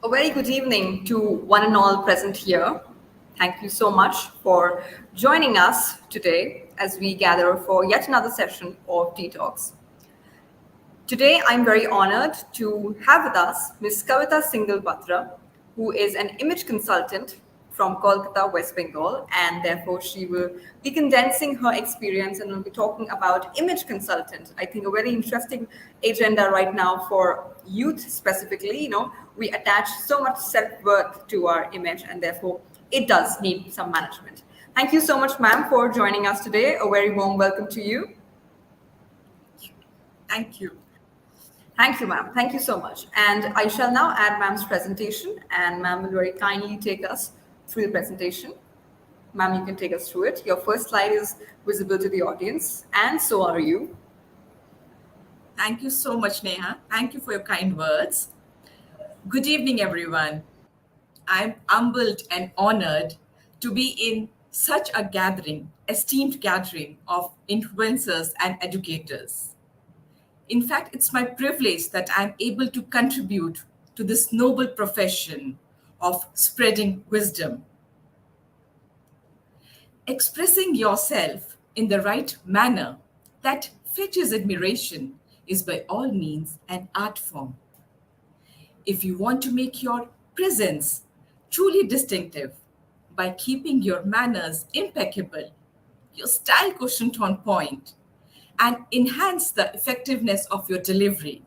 A very good evening to one and all present here. Thank you so much for joining us today as we gather for yet another session of Detox. Today, I'm very honored to have with us Ms. Kavita Singhal Batra, who is an image consultant from Kolkata, West Bengal, and therefore she will be condensing her experience and will be talking about image consultant. I think a very interesting agenda right now for youth specifically. We attach so much self-worth to our image, and therefore it does need some management. Thank you so much, ma'am, for joining us today. A very warm welcome to you. Thank you. Thank you, ma'am. Thank you so much. And I shall now add ma'am's presentation, and ma'am will very kindly take us through the presentation. Ma'am, you can take us through it. Your first slide is visible to the audience, and so are you. Thank you so much, Neha. Thank you for your kind words. Good evening, everyone. I'm humbled and honored to be in such a esteemed gathering of influencers and educators. In fact, it's my privilege that I'm able to contribute to this noble profession of spreading wisdom. Expressing yourself in the right manner that fetches admiration is by all means an art form. If you want to make your presence truly distinctive by keeping your manners impeccable, your style quotient on point, and enhance the effectiveness of your delivery,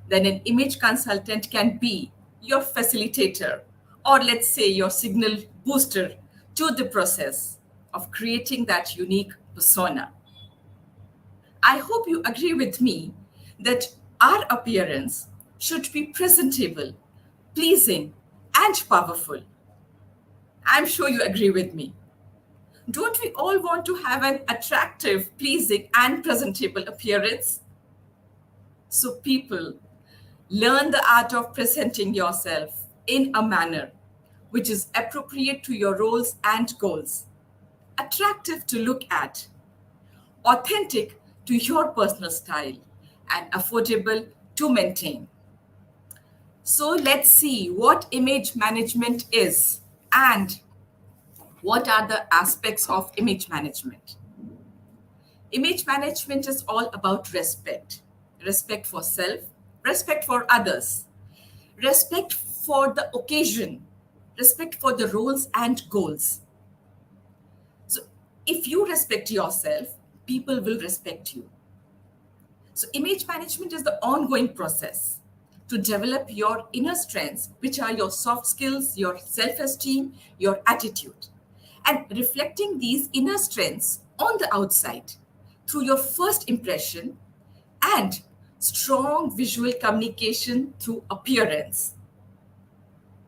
then an image consultant can be your facilitator, or let's say your signal booster to the process of creating that unique persona. I hope you agree with me that our appearance should be presentable, pleasing, and powerful. I'm sure you agree with me. Don't we all want to have an attractive, pleasing, and presentable appearance? So, people, learn the art of presenting yourself in a manner which is appropriate to your roles and goals, attractive to look at, authentic to your personal style, and affordable to maintain. So, let's see what image management is and what are the aspects of image management. Image management is all about respect. Respect for self, respect for others, respect for the occasion, respect for the roles and goals. So if you respect yourself, people will respect you. So image management is the ongoing process to develop your inner strengths, which are your soft skills, your self-esteem, your attitude, and reflecting these inner strengths on the outside through your first impression and strong visual communication through appearance.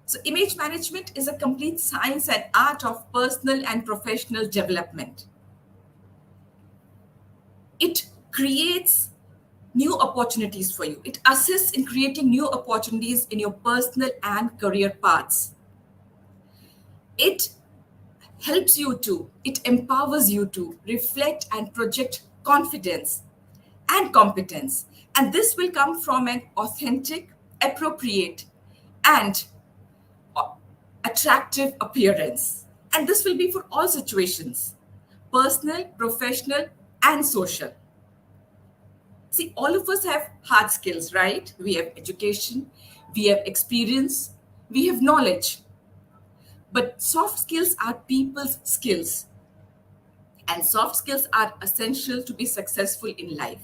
So image management is a complete science and art of personal and professional development. It creates new opportunities for you. It assists in creating new opportunities in your personal and career paths. It it empowers you to reflect and project confidence and competence. And this will come from an authentic, appropriate, and attractive appearance. And this will be for all situations, personal, professional, and social. See, all of us have hard skills, right? We have education, we have experience, we have knowledge. But soft skills are people's skills. And soft skills are essential to be successful in life.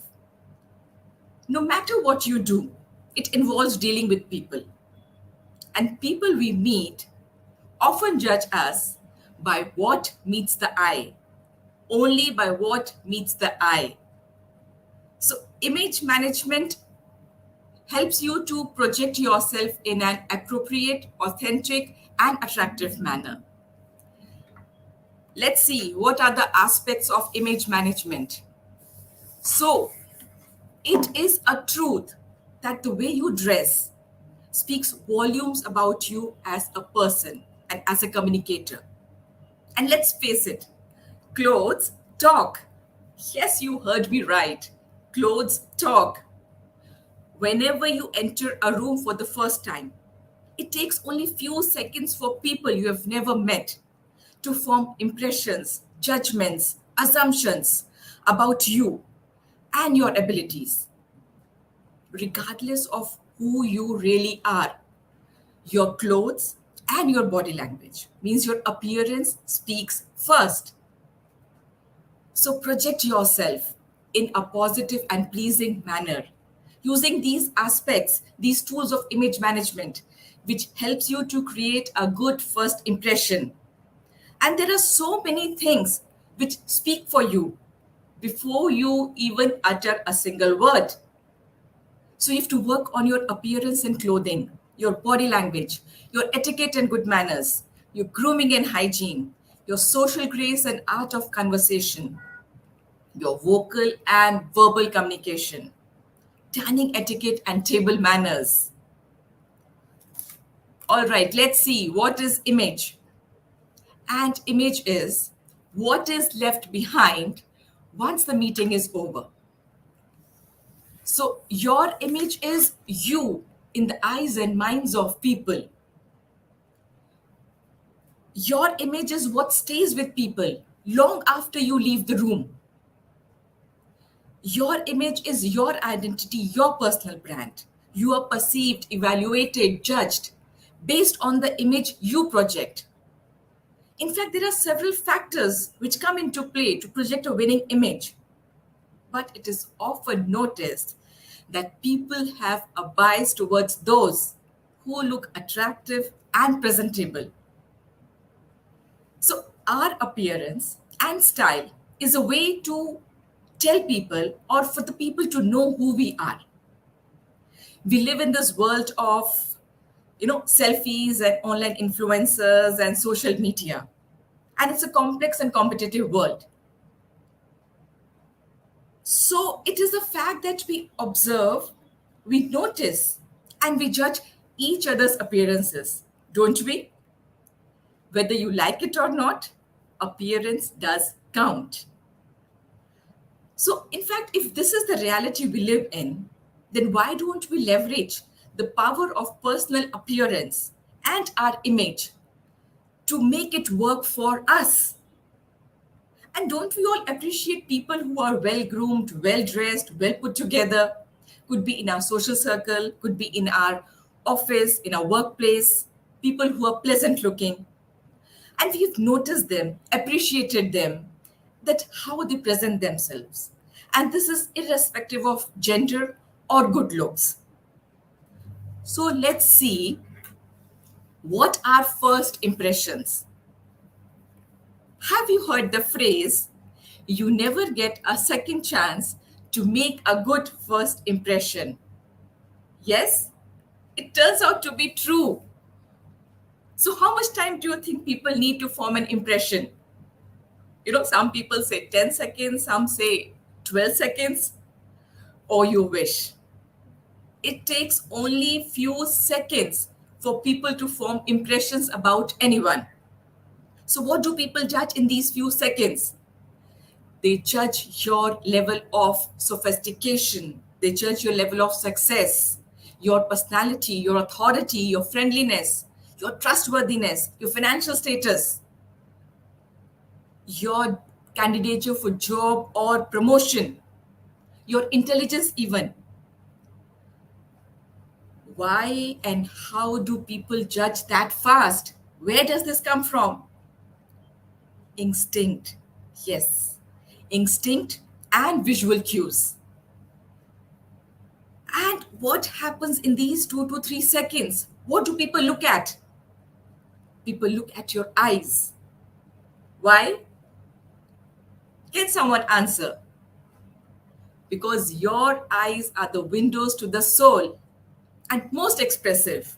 No matter what you do, it involves dealing with people. And people we meet often judge us by what meets the eye, only by what meets the eye. So image management helps you to project yourself in an appropriate, authentic, and attractive manner. Let's see what are the aspects of image management. So, it is a truth that the way you dress speaks volumes about you as a person and as a communicator. And let's face it, clothes talk. Yes, you heard me right. Clothes talk. Whenever you enter a room for the first time, It takes only few seconds for people you have never met to form impressions, judgments, assumptions about you and your abilities, regardless of who you really are. Your clothes and your body language means your appearance speaks first. So project yourself in a positive and pleasing manner using these aspects, these tools of image management, which helps you to create a good first impression. And there are so many things which speak for you before you even utter a single word. So you have to work on your appearance and clothing, your body language, your etiquette and good manners, your grooming and hygiene, your social grace and art of conversation, your vocal and verbal communication, dining etiquette and table manners. All right, let's see what is image. And image is what is left behind once the meeting is over. So your image is you in the eyes and minds of people. Your image is what stays with people long after you leave the room. Your image is your identity, your personal brand. You are perceived, evaluated, judged based on the image you project. In fact, there are several factors which come into play to project a winning image. But it is often noticed that people have a bias towards those who look attractive and presentable. So, our appearance and style is a way to tell people or for the people to know who we are. We live in this world of, selfies and online influencers and social media. And it's a complex and competitive world. So it is a fact that we observe, we notice, and we judge each other's appearances, don't we? Whether you like it or not, appearance does count. So, in fact, if this is the reality we live in, then why don't we leverage the power of personal appearance and our image to make it work for us? And don't we all appreciate people who are well groomed, well dressed, well put together? Could be in our social circle, could be in our office, in our workplace, people who are pleasant looking. And we've noticed them, appreciated them, that how they present themselves. And this is irrespective of gender or good looks. So let's see what are first impressions. Have you heard the phrase, you never get a second chance to make a good first impression? Yes, it turns out to be true. So, how much time do you think people need to form an impression? Some people say 10 seconds, some say 12 seconds, or you wish. It takes only few seconds for people to form impressions about anyone. So, what do people judge in these few seconds? They judge your level of sophistication. They judge your level of success, your personality, your authority, your friendliness, your trustworthiness, your financial status, your candidature for job or promotion, your intelligence even. Why and how do people judge that fast? Where does this come from? Instinct. Yes, instinct and visual cues. And what happens in these 2 to 3 seconds? What do people look at? People look at your eyes. Why? Can someone answer? Because your eyes are the windows to the soul and most expressive.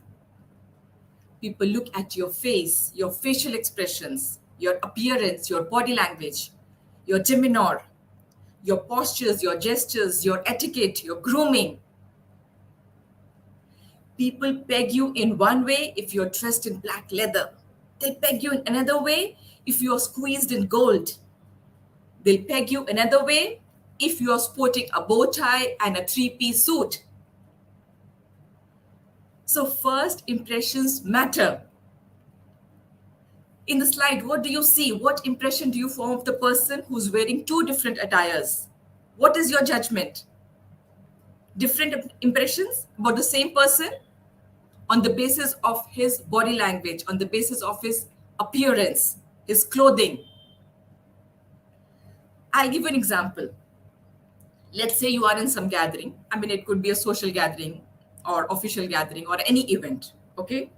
People look at your face, your facial expressions, your appearance, your body language, your demeanor, your postures, your gestures, your etiquette, your grooming. People peg you in one way if you're dressed in black leather. They peg you in another way if you're squeezed in gold. They'll peg you another way if you're sporting a bow tie and a three-piece suit. So first impressions matter. In the slide, what do you see? What impression do you form of the person who's wearing two different attires? What is your judgment? Different impressions about the same person on the basis of his body language, on the basis of his appearance, his clothing. I'll give you an example. Let's say you are in some gathering. I mean, it could be a social gathering or official gathering or any event. Okay.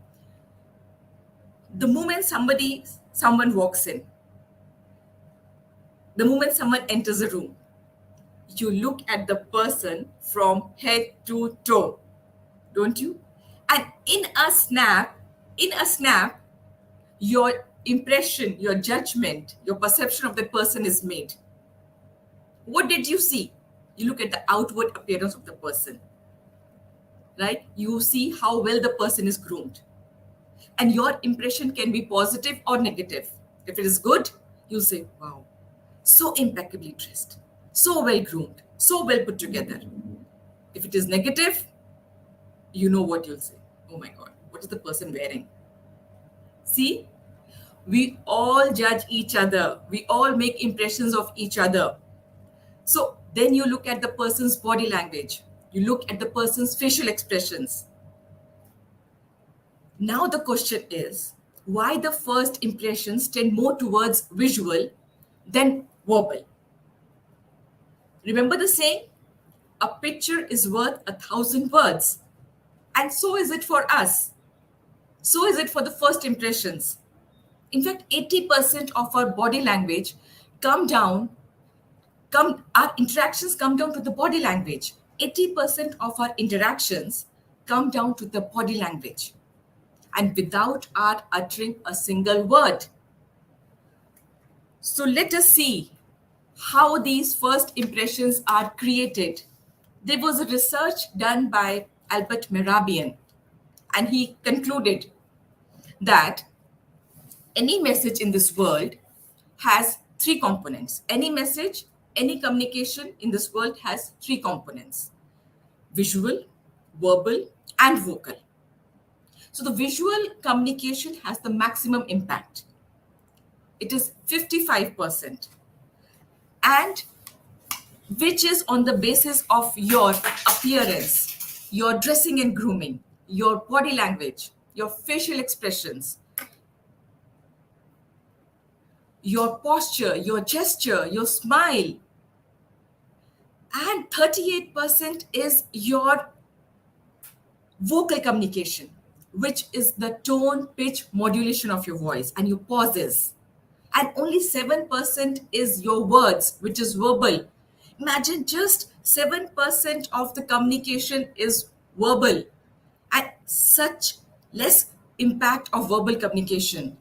The moment someone walks in, the moment someone enters a room, you look at the person from head to toe, don't you? And in a snap, your impression, your judgment, your perception of the person is made. What did you see? You look at the outward appearance of the person, right? You see how well the person is groomed. And your impression can be positive or negative. If it is good, you'll say, wow, so impeccably dressed, so well groomed, so well put together. If it is negative, you know what you'll say. Oh my God, what is the person wearing? See, we all judge each other. We all make impressions of each other. So then you look at the person's body language. You look at the person's facial expressions. Now the question is, why the first impressions tend more towards visual than verbal? Remember the saying, a picture is worth 1,000 words. And so is it for us. So is it for the first impressions. In fact, 80% of our body language our interactions come down to the body language. 80% of our interactions come down to the body language. And without our uttering a single word. So let us see how these first impressions are created. There was a research done by Albert Mehrabian, and he concluded that any message in this world has three components. Any message, any communication in this world has three components: visual, verbal, and vocal. So the visual communication has the maximum impact. It is 55%, and which is on the basis of your appearance, your dressing and grooming, your body language, your facial expressions, your posture, your gesture, your smile. And 38% is your vocal communication, which is the tone, pitch, modulation of your voice and your pauses. And only 7% is your words, which is verbal. Imagine just 7% of the communication is verbal and such less impact of verbal communication.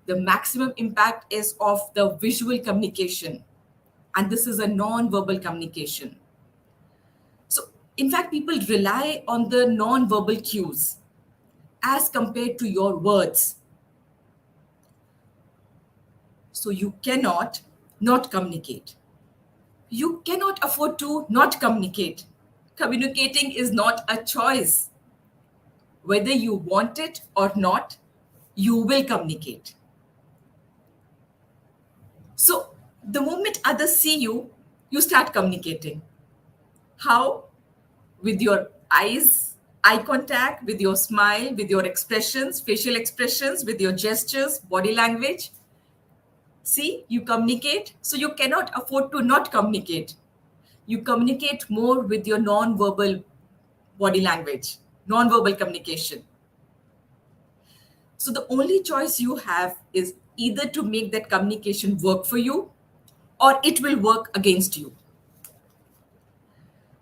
The maximum impact is of the visual communication, and this is a non-verbal communication. So, in fact, people rely on the non-verbal cues as compared to your words. So, you cannot not communicate. You cannot afford to not communicate. Communicating is not a choice. Whether you want it or not, you will communicate. So the moment others see you, you start communicating. How? With your eyes, eye contact, with your smile, with your expressions, facial expressions, with your gestures, body language. See, you communicate, so you cannot afford to not communicate. You communicate more with your non-verbal body language, non-verbal communication. So the only choice you have is either to make that communication work for you or it will work against you.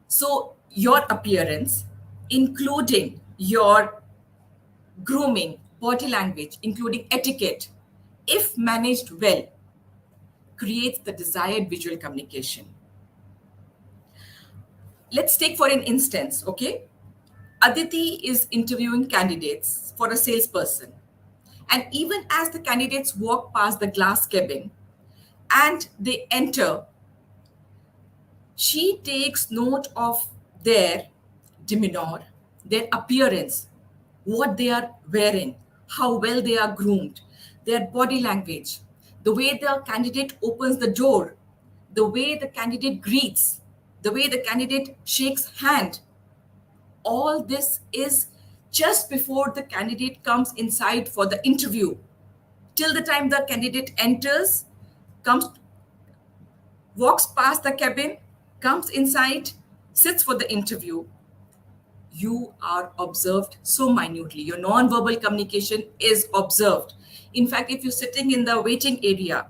So your appearance, including your grooming, body language, including etiquette, if managed well, creates the desired visual communication. Let's take for an instance, okay? Aditi is interviewing candidates for a salesperson. And even as the candidates walk past the glass cabin and they enter, she takes note of their demeanor, their appearance, what they are wearing, how well they are groomed, their body language, the way the candidate opens the door, the way the candidate greets, the way the candidate shakes hand. All this is just before the candidate comes inside for the interview. Till the time the candidate enters, comes, walks past the cabin, comes inside, sits for the interview, you are observed so minutely. Your non-verbal communication is observed. In fact, if you're sitting in the waiting area,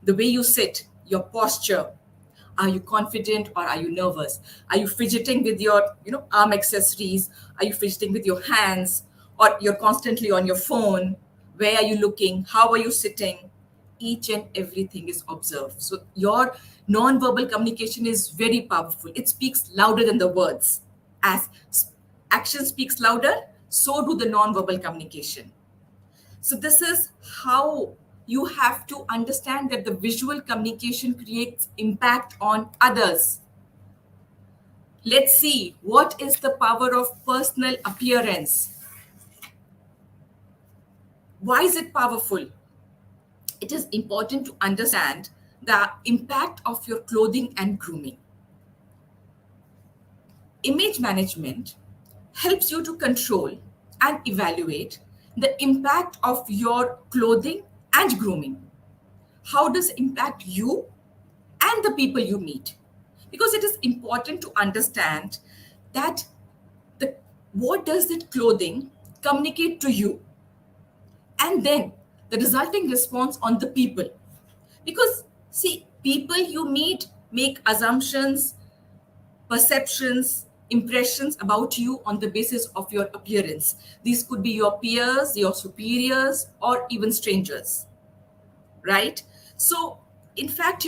the way you sit, your posture, are you confident or are you nervous? Are you fidgeting with your, arm accessories? Are you fidgeting with your hands? Or you're constantly on your phone? Where are you looking? How are you sitting? Each and everything is observed. So your non-verbal communication is very powerful. It speaks louder than the words. As action speaks louder, so do the non-verbal communication. So this is how you have to understand that the visual communication creates impact on others. Let's see what is the power of personal appearance. Why is it powerful? It is important to understand the impact of your clothing and grooming. Image management helps you to control and evaluate the impact of your clothing and grooming. How does it impact you and the people you meet? Because it is important to understand that what does that clothing communicate to you, and then the resulting response on the people. Because see, people you meet make assumptions, perceptions, impressions about you on the basis of your appearance. These could be your peers, your superiors, or even strangers, right? So in fact,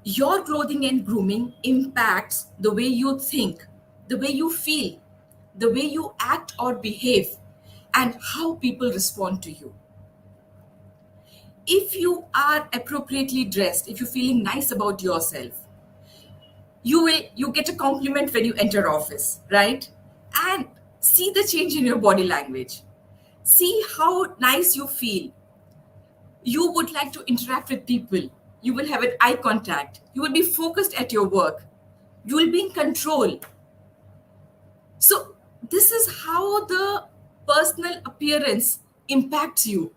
your clothing and grooming impacts the way you think, the way you feel, the way you act or behave, and how people respond to you. If you are appropriately dressed, if you're feeling nice about yourself, you get a compliment when you enter office, right? And see the change in your body language. See how nice you feel. You would like to interact with people. You will have an eye contact. You will be focused at your work. You will be in control. So this is how the personal appearance impacts you,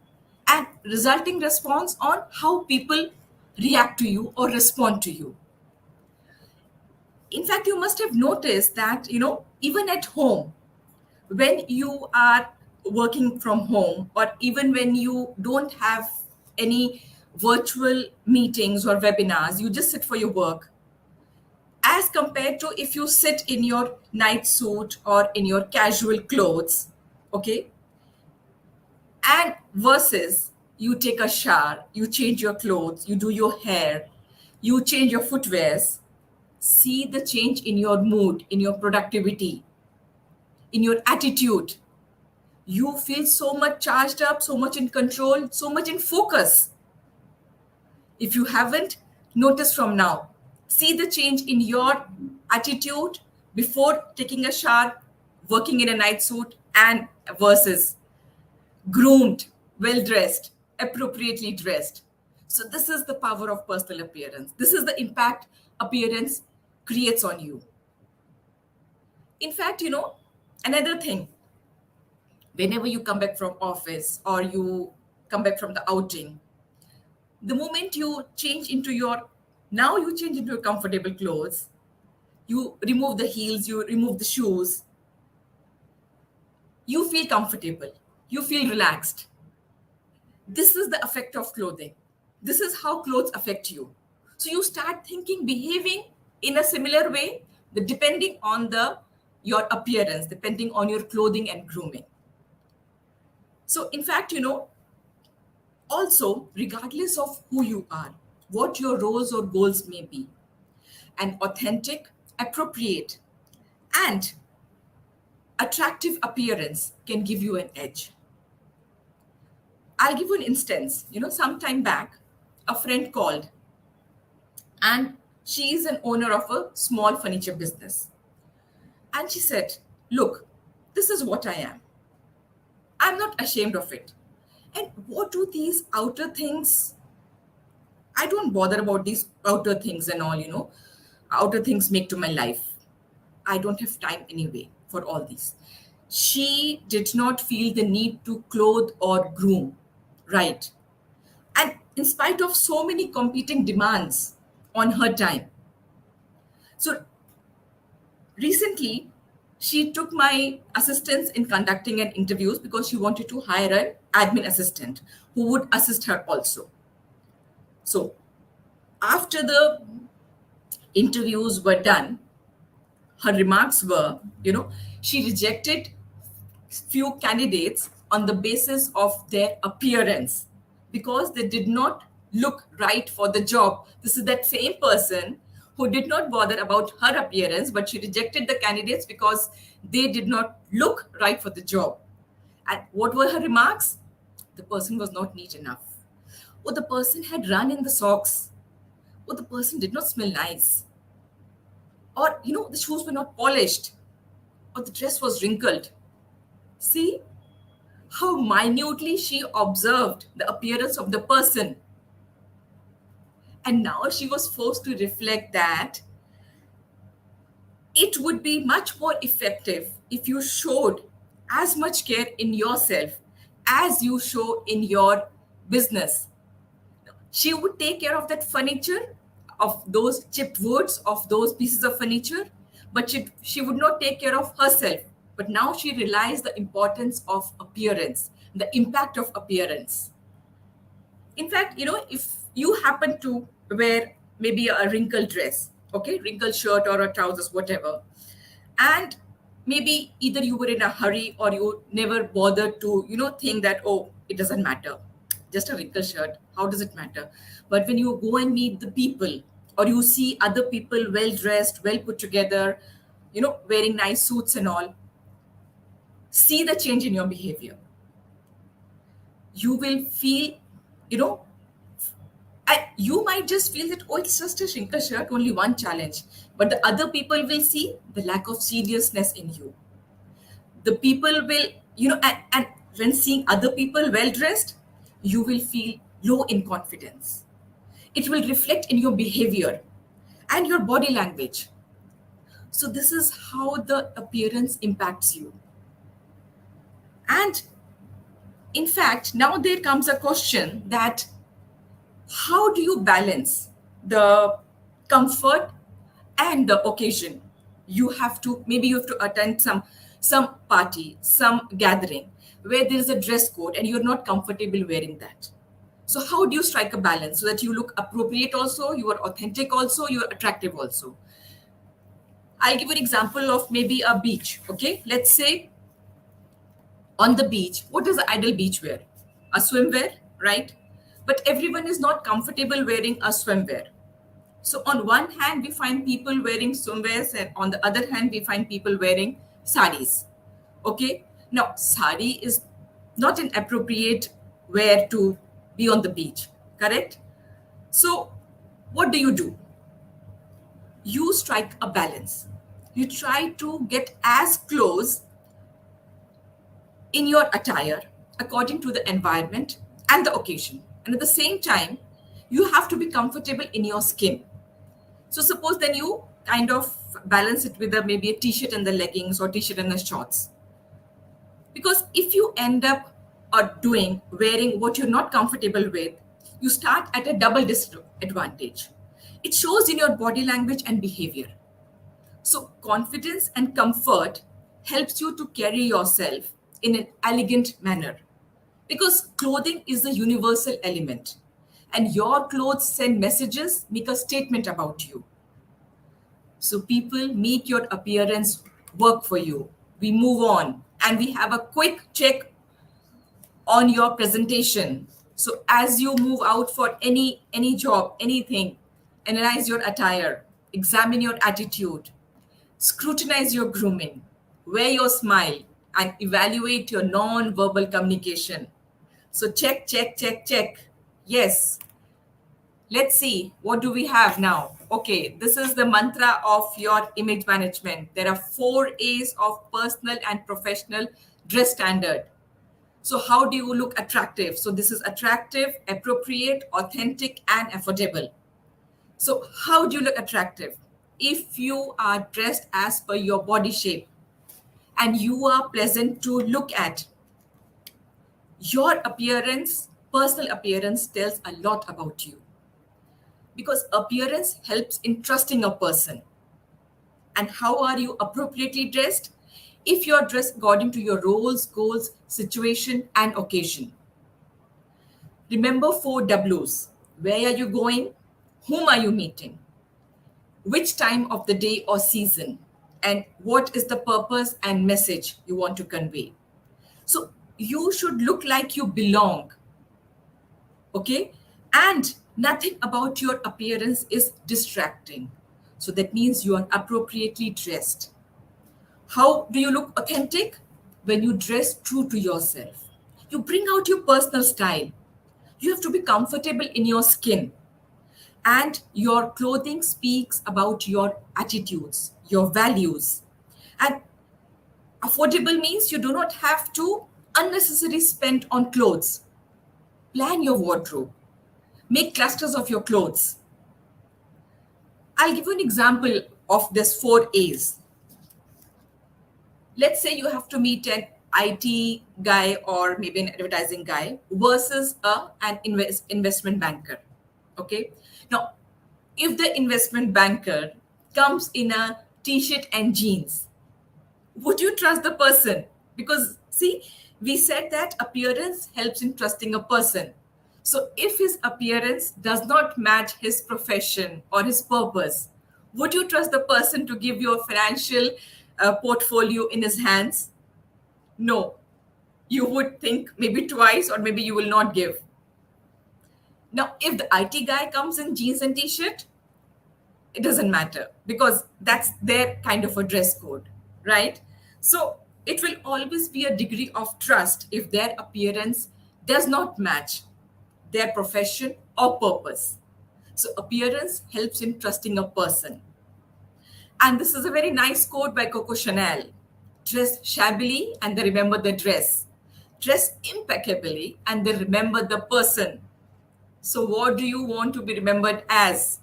and resulting response on how people react to you or respond to you. In fact, you must have noticed that, even at home, when you are working from home, or even when you don't have any virtual meetings or webinars, you just sit for your work, as compared to if you sit in your night suit or in your casual clothes, okay, and versus you take a shower, you change your clothes, you do your hair, you change your footwears. See the change in your mood, in your productivity, in your attitude. You feel so much charged up, so much in control, so much in focus. If you haven't noticed from now, see the change in your attitude before taking a shower, working in a night suit, and versus groomed, well dressed, appropriately dressed. So, this is the power of personal appearance. This is the impact appearance creates on you. In fact, another thing, whenever you come back from office or you come back from the outing, the moment you change into your comfortable clothes, you remove the heels, you remove the shoes, you feel comfortable, you feel relaxed. This is the effect of clothing. This is how clothes affect you. So you start thinking, behaving in a similar way, depending on your appearance, depending on your clothing and grooming. So in fact, also, regardless of who you are, what your roles or goals may be, an authentic, appropriate, and attractive appearance can give you an edge. I'll give you an instance. Some time back, a friend called, and she is an owner of a small furniture business. And she said, "Look, this is what I am. I'm not ashamed of it. And what do these outer things? I don't bother about these outer things and all, outer things make to my life. I don't have time anyway for all these. She did not feel the need to clothe or groom, right? And in spite of so many competing demands on her time. So recently, she took my assistance in conducting an interviews because she wanted to hire an admin assistant who would assist her also. So after the interviews were done, her remarks were, she rejected few candidates on the basis of their appearance because they did not look right for the job. This is that same person who did not bother about her appearance, but she rejected the candidates because they did not look right for the job. And what were her remarks? The person was not neat enough. Or the person had run in the socks. Or the person did not smell nice. Or, the shoes were not polished. Or the dress was wrinkled. See how minutely she observed the appearance of the person. And now she was forced to reflect that it would be much more effective if you showed as much care in yourself as you show in your business. She would take care of that furniture, of those chipped woods, of those pieces of furniture, but she would not take care of herself. But now she realized the importance of appearance, the impact of appearance. In fact, if you happen to wear maybe a wrinkled dress, okay, wrinkled shirt or a trousers, whatever, and maybe either you were in a hurry or you never bothered to, think that, oh, it doesn't matter. Just a wrinkled shirt. How does it matter? But when you go and meet the people or you see other people well dressed, well put together, wearing nice suits and all, see the change in your behavior. You will feel, you might just feel that, oh, it's just a wrinkled shirt, only one challenge. But the other people will see the lack of seriousness in you. The people will, and when seeing other people well dressed, you will feel low in confidence. It will reflect in your behavior and your body language. So this is how the appearance impacts you. And in fact, now there comes a question that how do you balance the comfort and the occasion? You have to attend some party, some gathering where there is a dress code and you're not comfortable wearing that. So how do you strike a balance so that you look appropriate also, you are authentic also, you are attractive also? I'll give you an example of maybe a beach. Okay, let's say on the beach, what does the ideal beach wear? A swimwear, right? But everyone is not comfortable wearing a swimwear. So on one hand, we find people wearing swimwears, and on the other hand, we find people wearing saris. Okay. Now, sari is not an appropriate wear to be on the beach, correct? So what do? You strike a balance. You try to get as close in your attire according to the environment and the occasion. And at the same time, you have to be comfortable in your skin. So suppose then you kind of balance it with maybe a t-shirt and the leggings or t-shirt and the shorts. Because if you end up wearing what you're not comfortable with, you start at a double disadvantage. It shows in your body language and behavior. So confidence and comfort helps you to carry yourself in an elegant manner. Because clothing is a universal element. And your clothes send messages, make a statement about you. So people, make your appearance work for you. We move on and we have a quick check on your presentation. So as you move out for any job, anything, analyze your attire, examine your attitude, scrutinize your grooming, wear your smile, and evaluate your non-verbal communication. So check. Yes. Let's see, what do we have now? Okay, this is the mantra of your image management. There are 4 A's of personal and professional dress standard. So how do you look attractive? So this is attractive, appropriate, authentic, and affordable. So how do you look attractive? If you are dressed as per your body shape and you are pleasant to look at, your appearance, personal appearance tells a lot about you, because appearance helps in trusting a person. And how are you appropriately dressed? If you're dressed according to your roles, goals, situation, and occasion. Remember 4 Ws. Where are you going? Whom are you meeting? Which time of the day or season? And what is the purpose and message you want to convey? So you should look like you belong. Okay? And nothing about your appearance is distracting. So that means you are appropriately dressed. How do you look authentic? When you dress true to yourself. You bring out your personal style. You have to be comfortable in your skin. And your clothing speaks about your attitudes, your values. And affordable means you do not have to unnecessarily spend on clothes. Plan your wardrobe. Make clusters of your clothes. I'll give you an example of this 4 A's. Let's say you have to meet an IT guy or maybe an advertising guy versus an investment banker. Okay. Now, if the investment banker comes in a t-shirt and jeans, would you trust the person? Because see, we said that appearance helps in trusting a person. So if his appearance does not match his profession or his purpose, would you trust the person to give you a financial portfolio in his hands? No. You would think maybe twice, or maybe you will not give. Now, if the IT guy comes in jeans and t-shirt, it doesn't matter, because that's their kind of a dress code, right? So it will always be a degree of trust if their appearance does not match their profession or purpose. So appearance helps in trusting a person. And this is a very nice quote by Coco Chanel. Dress shabbily and they remember the dress. Dress impeccably and they remember the person. So what do you want to be remembered as?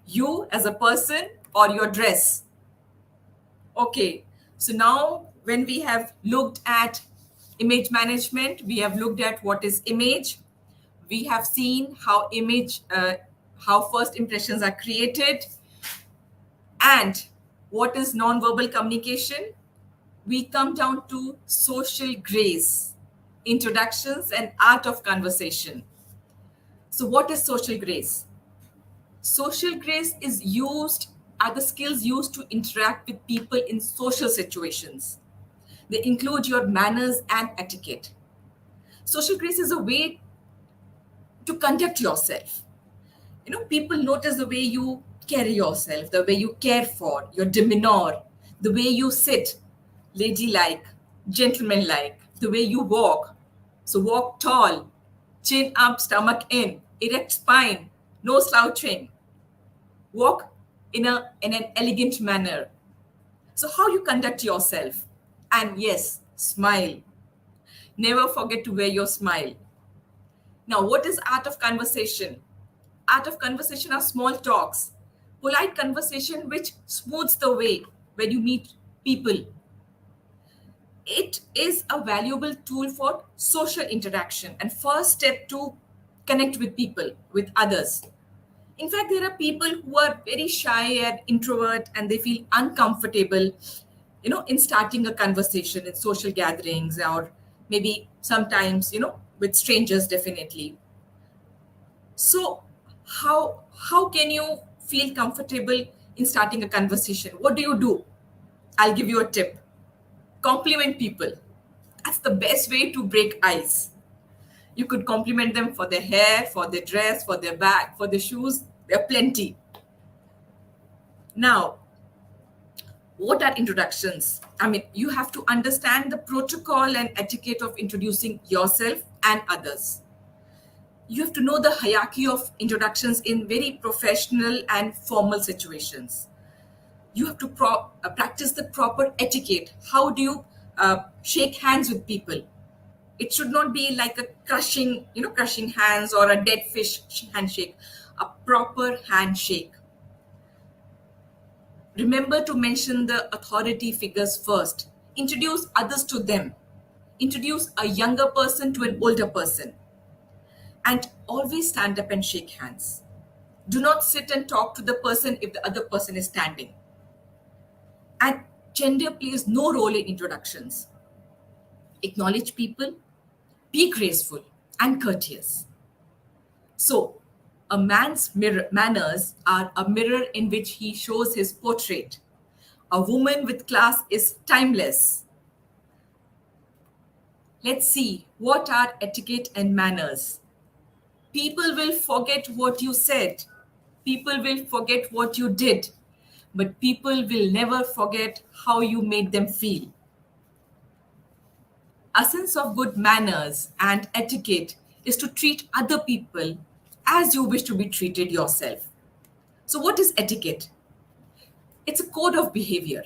You as a person or your dress? Okay, so now when we have looked at image management, we have looked at what is image. We have seen how first impressions are created, and what is non-verbal communication. We come down to social grace, introductions, and art of conversation. So what is social grace? Social grace are the skills used to interact with people in social situations. They include your manners and etiquette. Social grace is a way to conduct yourself. People notice the way you carry yourself, the way you care for, your demeanor, the way you sit, ladylike, gentlemanlike, the way you walk. So walk tall, chin up, stomach in, erect spine, no slouching. Walk in an elegant manner. So how you conduct yourself. And yes, smile. Never forget to wear your smile. Now, what is art of conversation? Art of conversation are small talks, polite conversation which smooths the way when you meet people. It is a valuable tool for social interaction and first step to connect with people, with others. In fact, there are people who are very shy and introvert and they feel uncomfortable, in starting a conversation in social gatherings, or maybe sometimes, with strangers, definitely. So how can you feel comfortable in starting a conversation? What do you do? I'll give you a tip. Compliment people. That's the best way to break ice. You could compliment them for their hair, for their dress, for their bag, for their shoes. There are plenty. Now, what are introductions? I mean, you have to understand the protocol and etiquette of introducing yourself and others. You have to know the hierarchy of introductions in very professional and formal situations. You have to practice the proper etiquette. How do you shake hands with people? It should not be like a crushing hands or a dead fish handshake. A proper handshake. Remember to mention the authority figures first. Introduce others to them. Introduce a younger person to an older person. And always stand up and shake hands. Do not sit and talk to the person if the other person is standing. And gender plays no role in introductions. Acknowledge people, be graceful and courteous. So, a man's manners are a mirror in which he shows his portrait. A woman with class is timeless. Let's see, what are etiquette and manners? People will forget what you said. People will forget what you did. But people will never forget how you made them feel. A sense of good manners and etiquette is to treat other people as you wish to be treated yourself. So, what is etiquette? It's a code of behavior.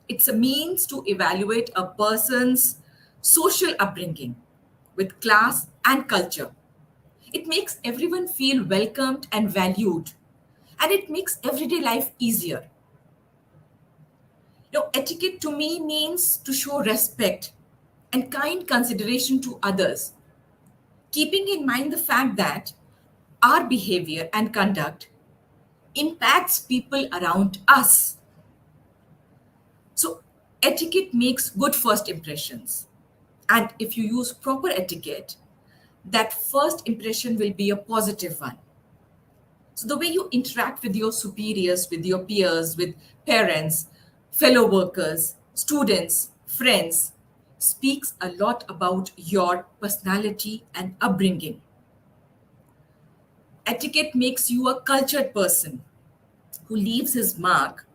It's a means to evaluate a person's social upbringing with class and culture. It makes everyone feel welcomed and valued, and it makes everyday life easier. Etiquette to me means to show respect and kind consideration to others, keeping in mind the fact that our behavior and conduct impacts people around us. So, etiquette makes good first impressions. And if you use proper etiquette, that first impression will be a positive one. So, the way you interact with your superiors, with your peers, with parents, fellow workers, students, friends, speaks a lot about your personality and upbringing. Etiquette makes you a cultured person who leaves his mark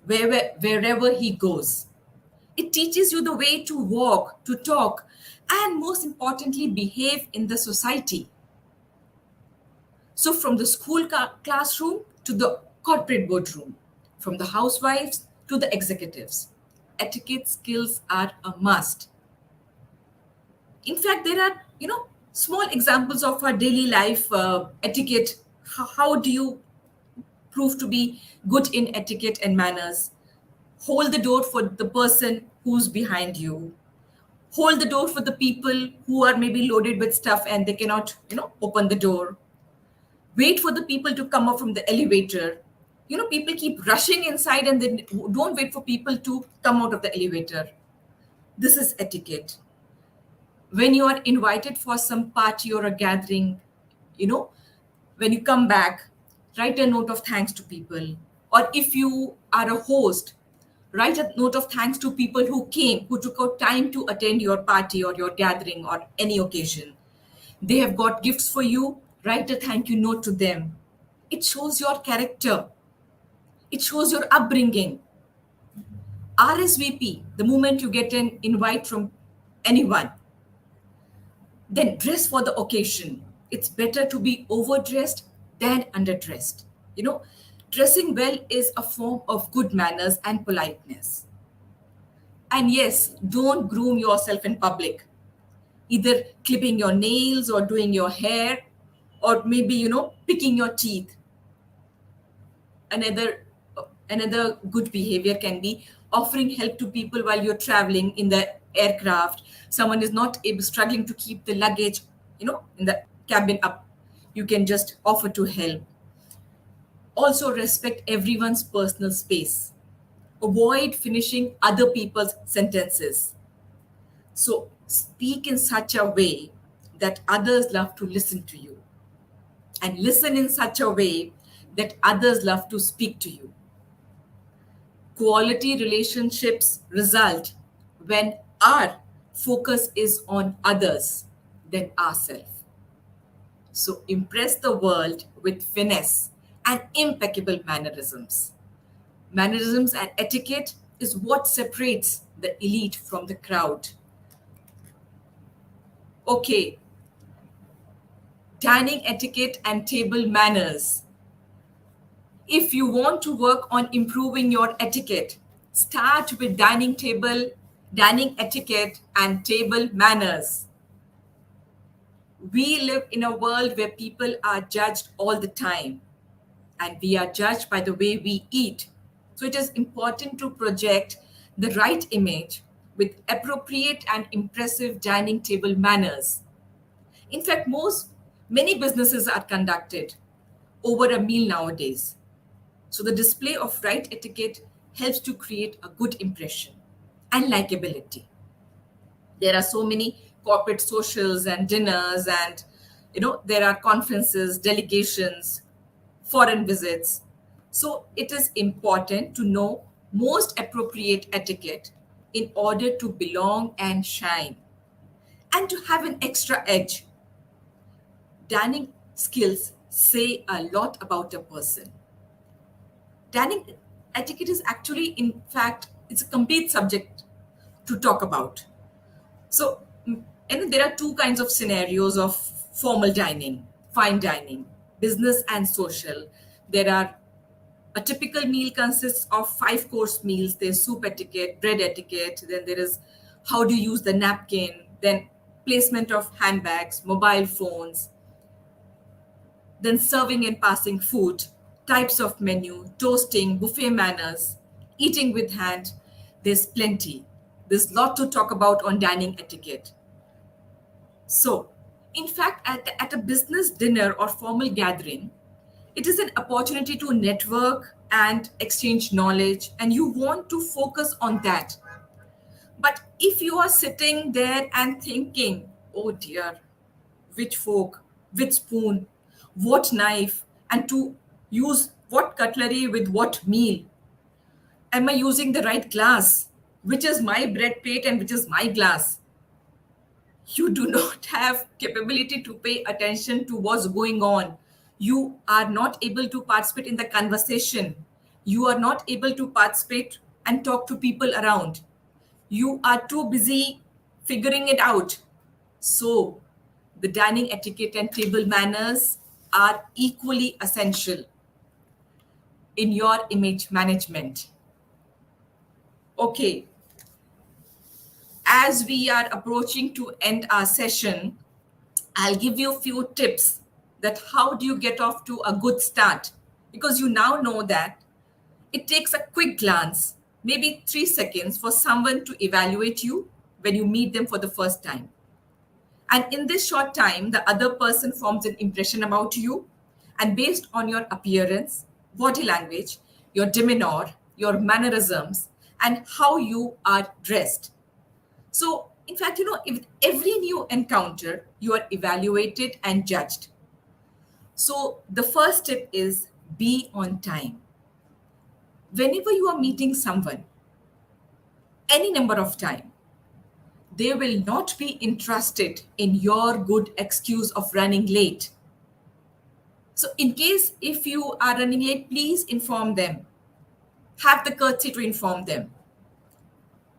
wherever he goes. It teaches you the way to walk, to talk, and most importantly, behave in the society. So, from the school classroom to the corporate boardroom, from the housewives to the executives, etiquette skills are a must. In fact, there are, small examples of our daily life etiquette. How do you prove to be good in etiquette and manners? Hold the door for the person who's behind you. Hold the door for the people who are maybe loaded with stuff and they cannot, open the door. Wait for the people to come up from the elevator. People keep rushing inside and they don't wait for people to come out of the elevator. This is etiquette. When you are invited for some party or a gathering, you know, when you come back, write a note of thanks to people. Or if you are a host, write a note of thanks to people who came, who took out time to attend your party or your gathering or any occasion. They have got gifts for you, write a thank you note to them. It shows your character, it shows your upbringing. RSVP, the moment you get an invite from anyone, then dress for the occasion. It's better to be overdressed than underdressed. You know, dressing well is a form of good manners and politeness. And yes, don't groom yourself in public, either clipping your nails or doing your hair, or maybe, picking your teeth. Another good behavior can be offering help to people while you're traveling in the aircraft. Someone is not able, struggling to keep the luggage, in the cabin up. You can just offer to help. Also, respect everyone's personal space. Avoid finishing other people's sentences. So, speak in such a way that others love to listen to you, and listen in such a way that others love to speak to you. Quality relationships result when our focus is on others than ourselves. So impress the world with finesse and impeccable mannerisms. Mannerisms and etiquette is what separates the elite from the crowd. Okay, dining etiquette and table manners. If you want to work on improving your etiquette, start with dining etiquette, and table manners. We live in a world where people are judged all the time, and we are judged by the way we eat. So it is important to project the right image with appropriate and impressive dining table manners. In fact, many businesses are conducted over a meal nowadays. So the display of right etiquette helps to create a good impression and likability. There are so many corporate socials and dinners, and there are conferences, delegations, foreign visits. So it is important to know most appropriate etiquette in order to belong and shine and to have an extra edge. Dining skills say a lot about a person. Dining etiquette is actually, in fact, it's a complete subject to talk about. So, and there are two kinds of scenarios of formal dining, fine dining, business and social. There are a typical meal consists of 5 course meals. There's soup etiquette, bread etiquette. Then there is how do you use the napkin. Then placement of handbags, mobile phones. Then serving and passing food, types of menu, toasting, buffet manners, eating with hand. There's plenty. There's a lot to talk about on dining etiquette. So, in fact, at a business dinner or formal gathering, it is an opportunity to network and exchange knowledge, and you want to focus on that. But if you are sitting there and thinking, oh dear, which fork, which spoon, what knife, and to use what cutlery with what meal, am I using the right glass? Which is my bread plate and which is my glass? You do not have capability to pay attention to what's going on. You are not able to participate in the conversation. You are not able to participate and talk to people around. You are too busy figuring it out. So the dining etiquette and table manners are equally essential in your image management. Okay, as we are approaching to end our session, I'll give you a few tips that how do you get off to a good start, because you now know that it takes a quick glance, maybe 3 seconds, for someone to evaluate you when you meet them for the first time. And in this short time, the other person forms an impression about you, and based on your appearance, body language, your demeanor, your mannerisms, and how you are dressed. So, in fact, if every new encounter, you are evaluated and judged. So, the first tip is be on time. Whenever you are meeting someone, any number of time, they will not be interested in your good excuse of running late. So, in case if you are running late, please inform them. Have the courtesy to inform them.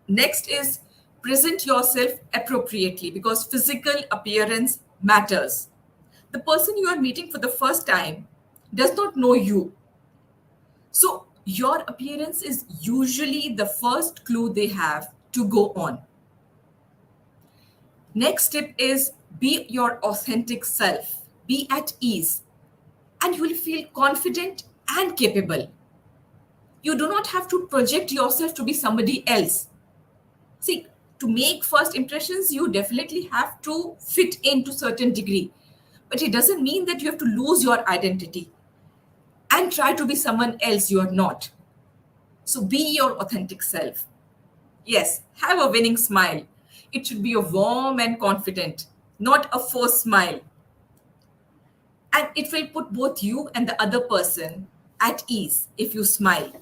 Next is present yourself appropriately, because physical appearance matters. The person you are meeting for the first time does not know you. So your appearance is usually the first clue they have to go on. Next tip is be your authentic self. Be at ease, and you will feel confident and capable. You do not have to project yourself to be somebody else. See, to make first impressions, you definitely have to fit in to certain degree. But it doesn't mean that you have to lose your identity and try to be someone else you are not. So be your authentic self. Yes, have a winning smile. It should be a warm and confident, not a forced smile. And it will put both you and the other person at ease if you smile.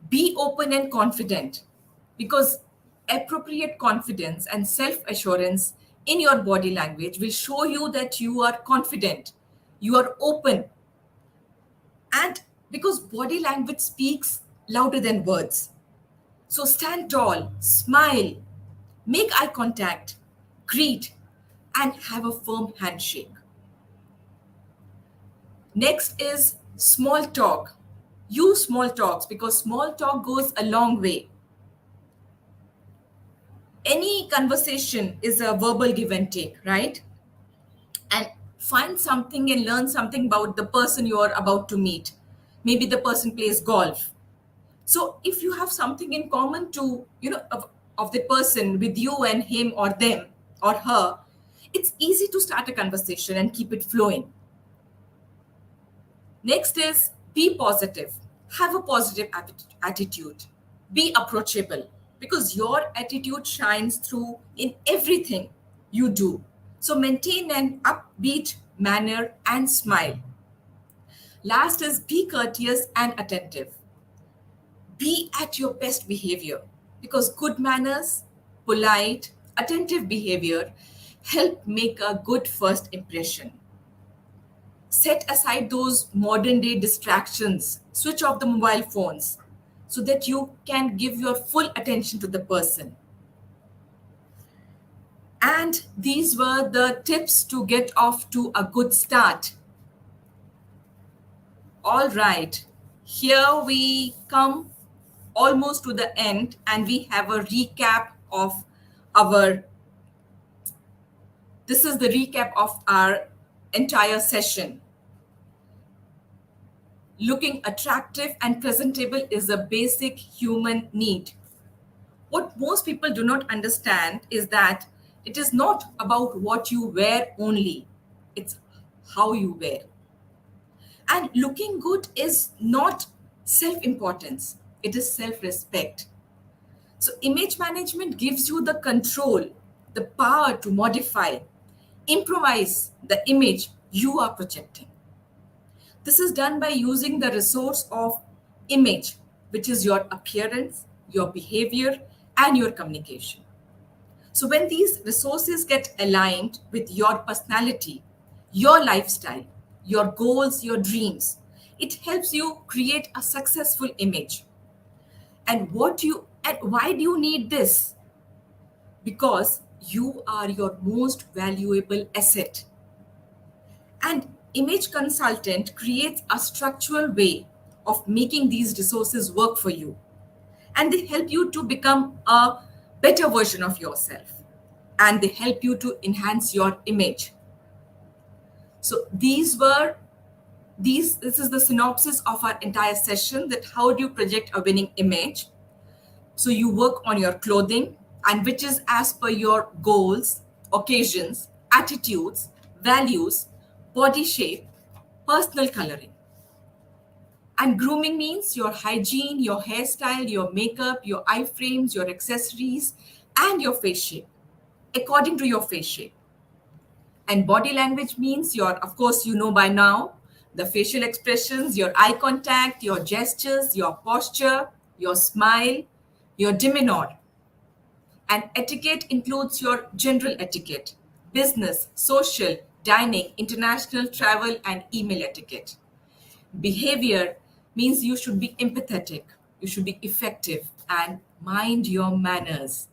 Be open and confident, because appropriate confidence and self-assurance in your body language will show you that you are confident, you are open. And because body language speaks louder than words. So stand tall, smile, make eye contact, greet, and have a firm handshake. Next is small talk. Use small talks, because small talk goes a long way. Any conversation is a verbal give and take, right? and find something and learn something about the person you are about to meet. Maybe the person plays golf. So if you have something in common to, of the person with you and him or them or her, it's easy to start a conversation and keep it flowing. Next is be positive. Have a positive attitude. Be approachable because your attitude shines through in everything you do. So maintain an upbeat manner and smile. Last is be courteous and attentive. Be at your best behavior because good manners, polite, attentive behavior help make a good first impression. Set aside those modern day distractions, switch off the mobile phones so that you can give your full attention to the person. And these were the tips to get off to a good start. All right, here we come almost to the end and we have a recap of our this is the recap of our entire session. Looking attractive and presentable is a basic human need. What most people do not understand is that it is not about what you wear only, it's how you wear. And looking good is not self importance, it is self respect. So, image management gives you the control, the power to modify, improvise the image you are projecting. This is done by using the resource of image, which is your appearance, your behavior, and your communication. So, when these resources get aligned with your personality, your lifestyle, your goals, your dreams, it helps you create a successful image. And why do you need this? Because you are your most valuable asset. And image consultant creates a structural way of making these resources work for you. And they help you to become a better version of yourself. And they help you to enhance your image. So this is the synopsis of our entire session, that how do you project a winning image? So you work on your clothing, and which is as per your goals, occasions, attitudes, values, body shape, personal coloring. And grooming means your hygiene, your hairstyle, your makeup, your eye frames, your accessories, and your face shape, according to your face shape. And body language means of course, you know by now, the facial expressions, your eye contact, your gestures, your posture, your smile, your demeanor. And etiquette includes your general etiquette, business, social, dining, international travel, and email etiquette. Behavior means you should be empathetic, you should be effective, and mind your manners.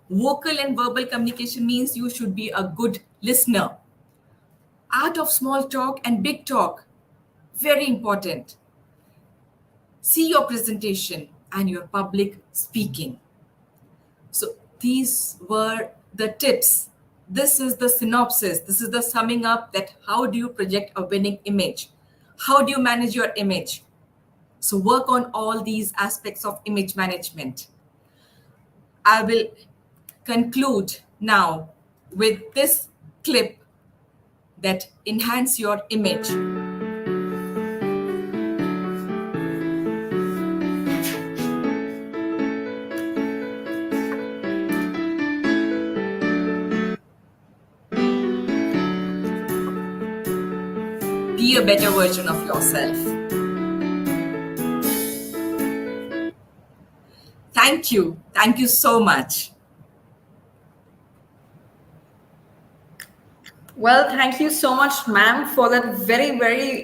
Vocal and verbal communication means you should be a good listener. Art of small talk and big talk, very important. See your presentation and your public speaking. So these were the tips. This is the synopsis. This is the summing up, that how do you project a winning image? How do you manage your image? So work on all these aspects of image management. I will conclude now with this clip that enhance your image. Be a better version of yourself. Thank you. Thank you so much. Well, thank you so much, ma'am, for that very, very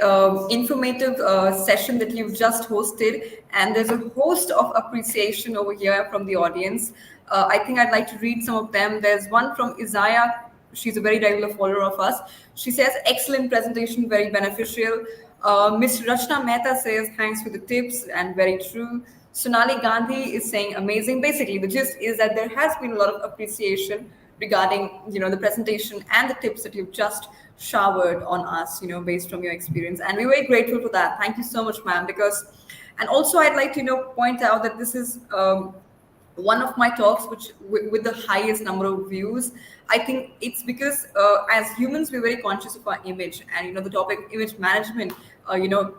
informative session that you've just hosted. And there's a host of appreciation over here from the audience. I think I'd like to read some of them. There's one from Isaiah. She's a very regular follower of us. She says, excellent presentation, very beneficial. Miss Rachna Mehta says, thanks for the tips, and very true. Sunita Gandhi is saying, amazing. Basically, the gist is that there has been a lot of appreciation regarding the presentation and the tips that you've just showered on us, based from your experience. And we're very grateful for that. Thank you so much, ma'am. And also I'd like to, point out that this is one of my talks which with the highest number of views. I think it's because as humans we're very conscious of our image, and the topic of image management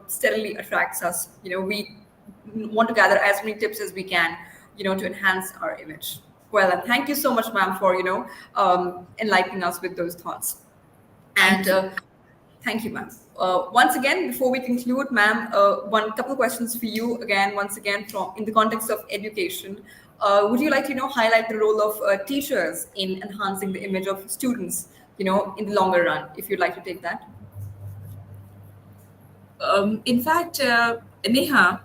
steadily attracts us. We want to gather as many tips as we can to enhance our image. Well, and thank you so much, ma'am, for enlightening us with those thoughts. And Thank you. thank you, ma'am. Once again, before we conclude, ma'am, one couple of questions for you again. Once again, from in the context of education, would you like to highlight the role of teachers in enhancing the image of students, in the longer run? If you'd like to take that. In fact, Neha,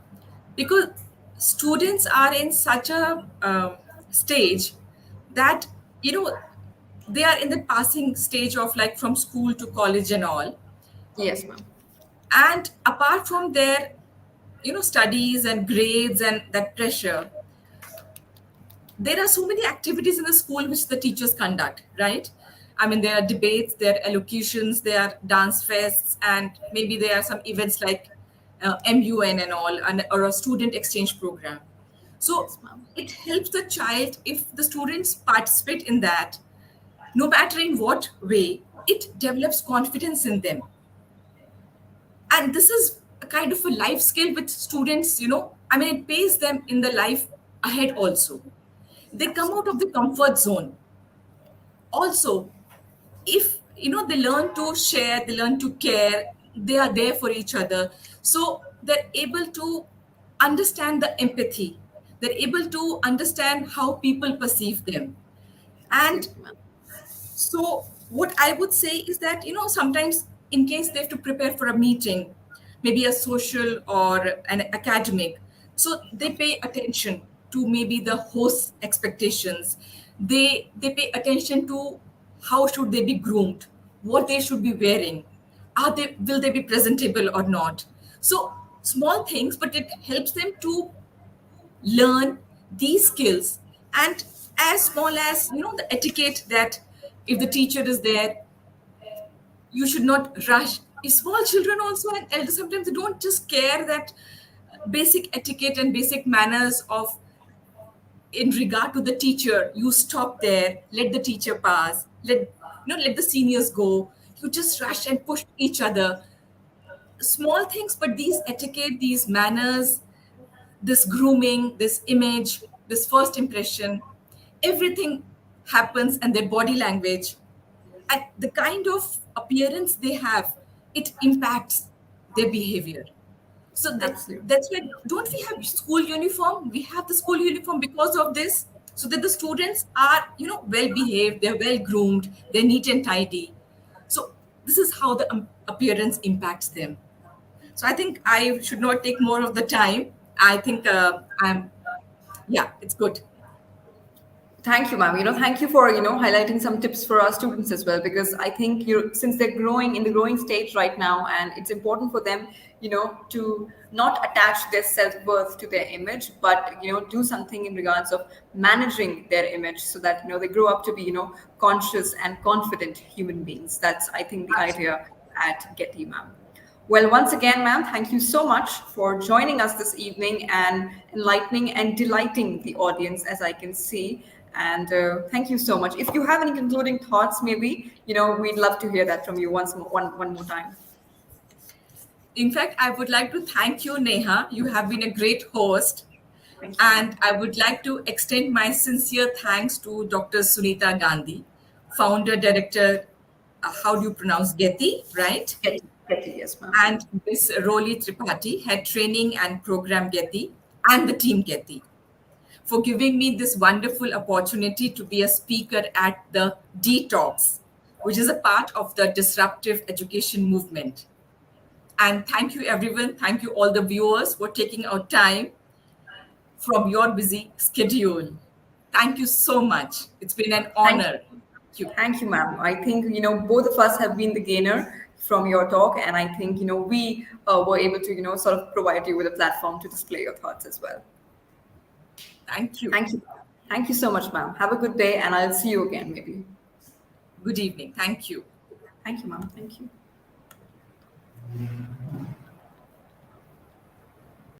because students are in such a stage that, they are in the passing stage of like from school to college and all. Yes, ma'am. And apart from their, studies and grades and that pressure, there are so many activities in the school which the teachers conduct, right? I mean, there are debates, there are elocutions, there are dance fests, and maybe there are some events like MUN and all, or a student exchange program. So Yes, ma'am. it helps the child if the students participate in that, no matter in what way, it develops confidence in them. And this is a kind of a life skill which students, I mean, it pays them in the life ahead also. They come out of the comfort zone. Also, if they learn to share, they learn to care, they are there for each other, so they're able to understand the empathy, they're able to understand how people perceive them. And Absolutely, ma'am. so, what I would say is that, sometimes in case they have to prepare for a meeting, maybe a social or an academic, so they pay attention to maybe the host's expectations. They pay attention to how should they be groomed, what they should be wearing, will they be presentable or not. So small things, but it helps them to learn these skills. And as small as the etiquette, that if the teacher is there, you should not rush. If small children also and elders, sometimes they don't just care that basic etiquette and basic manners of, in regard to the teacher, you stop there, let the teacher pass, let the seniors go, you just rush and push each other. Small things, but these etiquette, these manners, this grooming, this image, this first impression, everything happens, and their body language and the kind of appearance they have, it impacts their behavior. So Absolutely. that's why, don't we have school uniform? We have the school uniform because of this, so that the students are, well behaved, they're well groomed, they're neat and tidy. So this is how the appearance impacts them. So I think I should not take more of the time. I think yeah, it's good. Thank you, ma'am. Thank you for highlighting some tips for our students as well, because I think since they're growing in the growing stage right now, and it's important for them, to not attach their self-worth to their image, but do something in regards of managing their image, so that they grow up to be conscious and confident human beings. That's, I think, the idea at GETI, ma'am. Well, once again, ma'am, thank you so much for joining us this evening and enlightening and delighting the audience, as I can see. And thank you so much. If you have any concluding thoughts, maybe, we'd love to hear that from you one more time. In fact, I would like to thank you, Neha. You have been a great host. Thank you, ma'am. And I would like to extend my sincere thanks to Dr. Sunita Gandhi, founder, director, how do you pronounce GETI, right? GETI, yes, ma'am. And Ms. Roli Tripathi, head training and program GETI, and the team GETI, for giving me this wonderful opportunity to be a speaker at the D-Talks, which is a part of the Disruptive Education Movement. And thank you, everyone. Thank you, all the viewers, for taking our time from your busy schedule. Thank you so much. It's been an honor. Thank you. Thank you, ma'am. I think, both of us have been the gainer from your talk. And I think, we were able to, sort of provide you with a platform to display your thoughts as well. Thank you. Thank you. Thank you so much, ma'am. Have a good day, and I'll see you again, maybe. Good evening. Thank you. Thank you, ma'am. Thank you.